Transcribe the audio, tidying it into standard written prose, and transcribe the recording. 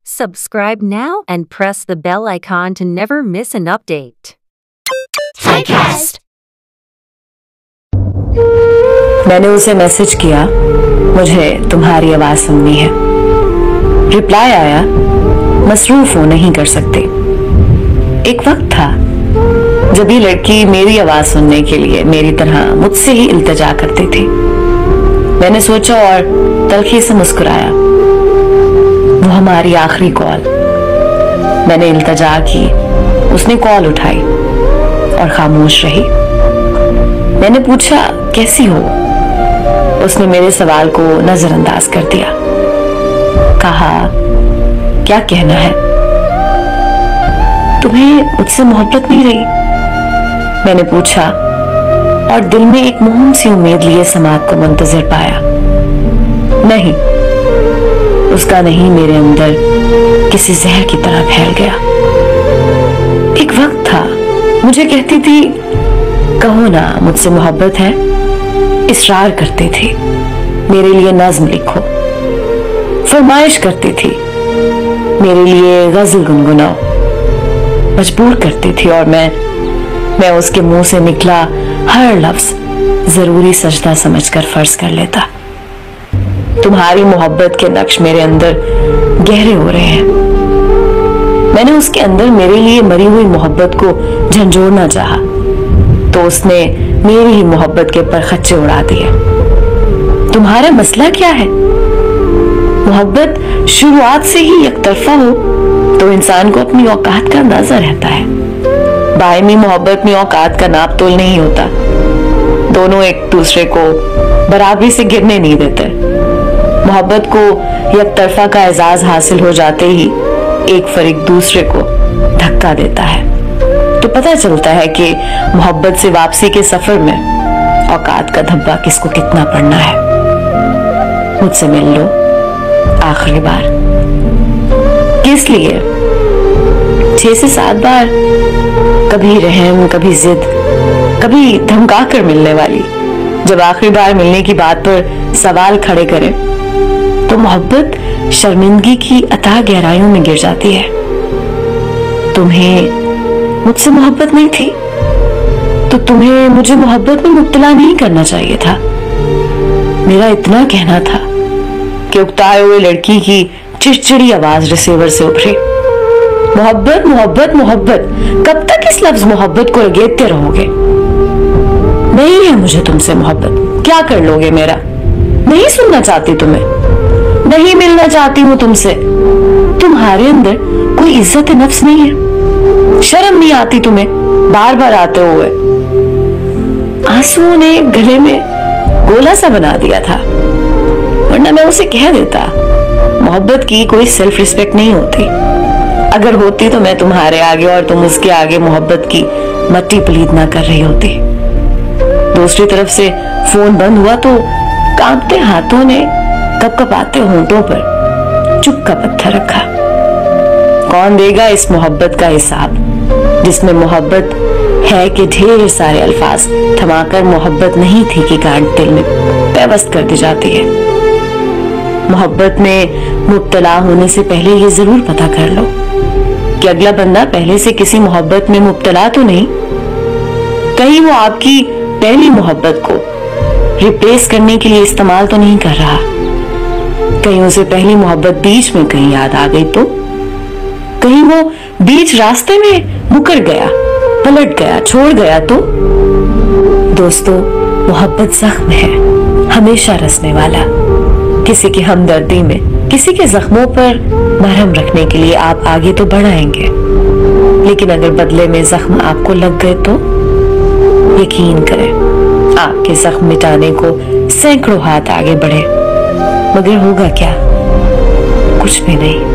Subscribe now and press the bell icon to never miss an update. Typecast. मैंने उसे message किया, मुझे तुम्हारी आवाज सुननी है। रिप्लाई आया, मसरूफ हो, नहीं कर सकते। एक वक्त था जब ये लड़की मेरी आवाज सुनने के लिए मेरी तरह मुझसे ही इल्तिजा करती थी। मैंने सोचा और तल्खी से मुस्कुराया। वो हमारी आखिरी कॉल। मैंने इल्तिजा की, उसने कॉल उठाई और खामोश रही। मैंने पूछा, कैसी हो? उसने मेरे सवाल को नजरअंदाज कर दिया। कहा, क्या कहना है? तुम्हें मुझसे मोहब्बत नहीं रही? मैंने पूछा और दिल में एक मुहिम सी उम्मीद लिए समात को मुंतजर पाया। नहीं, उसका नहीं मेरे अंदर किसी जहर की तरह फैल गया। एक वक्त था मुझे कहती थी, कहो ना मुझसे मोहब्बत है। इसरार करती थी, मेरे लिए नज्म लिखो। फरमाइश करती थी, मेरे लिए गजल गुनगुनाओ। मजबूर करती थी और मैं उसके मुंह से निकला हर लफ्ज जरूरी सजदा समझकर फर्ज कर लेता। तुम्हारी मोहब्बत के नक्श मेरे अंदर गहरे हो रहे हैं। मैंने उसके अंदर मेरे लिए मरी हुई मोहब्बत को झंझोड़ना चाहा, तो उसने मेरी ही मोहब्बत के परखच्चे उड़ा दिए। तुम्हारा मसला क्या है? मोहब्बत शुरुआत से ही एक तरफा हो तो इंसान को अपनी औकात का अंदाजा रहता है। बायमी मोहब्बत में औकात का नाप तोल नहीं होता। दोनों एक दूसरे को बराबरी से गिरने नहीं देते। मोहब्बत को एक तरफा का एजाज हासिल हो जाते ही एक फरीक दूसरे को धक्का देता है, तो पता चलता है कि मोहब्बत से वापसी के सफर में औकात का धब्बा किसको कितना पड़ना है। मुझसे मिल लो आखिरी बार। किस लिए? 6 से 7 बार, कभी रहम, कभी जिद, कभी धमका कर मिलने वाली। जब आखिरी बार मिलने की बात पर सवाल खड़े करें तो मोहब्बत शर्मिंदगी की अथाह गहराइयों में गिर जाती है। तुम्हें मुझसे मोहब्बत नहीं थी तो तुम्हें मुझे मोहब्बत में मुब्तला नहीं करना चाहिए था। मेरा इतना कहना था कि उकताए हुए लड़की की चिड़चिड़ी आवाज रिसीवर से उभरी। मोहब्बत मोहब्बत मोहब्बत, कब तक इस लफ्ज मोहब्बत को रगेदते रहोगे? नहीं है मुझे तुमसे मोहब्बत, क्या कर लोगे मेरा? नहीं सुनना चाहती तुम्हें, नहीं मिलना चाहती हूं तुमसे। तुम्हारे अंदर कोई इज्जत नफ्स नहीं है, शर्म नहीं आती तुम्हें बार बार आते हुए। आंसुओं ने गले में गोला सा बना दिया था, वरना मैं उसे कह देता, मोहब्बत की कोई सेल्फ रिस्पेक्ट नहीं होती। अगर होती तो मैं तुम्हारे आगे और तुम उसके आगे मोहब्बत की मट्टी पलीद ना कर रही होती। दूसरी तरफ से फोन बंद हुआ तो कांपते हाथों ने कपकपाते होंठों पर चुप का पत्थर रखा। कौन देगा इस मोहब्बत का हिसाब, जिसमें मोहब्बत है कि ढेर सारे अल्फाज थमाकर मोहब्बत नहीं थी कि गांठ दिल में पेवस्त कर दी जाती है। मोहब्बत में मुब्तला होने से पहले ये जरूर पता कर लो कि अगला बंदा पहले से किसी मोहब्बत में मुब्तला तो नहीं, कहीं वो आपकी पहली मोहब्बत को रिप्लेस करने के लिए इस्तेमाल तो नहीं कर रहा। कहीं उसे पहली मोहब्बत बीच में कहीं याद आ गई तो, कहीं वो बीच रास्ते में मुकर गया, पलट गया, छोड़ गया तो। दोस्तों, मोहब्बत जख्म है, हमेशा रसने वाला। किसी की हमदर्दी में किसी के जख्मों पर मरहम रखने के लिए आप आगे तो बढ़ाएंगे, लेकिन अगर बदले में जख्म आपको लग गए तो यकीन करें, आपके जख्म मिटाने को सैकड़ों हाथ आगे बढ़े, मगर होगा क्या? कुछ भी नहीं।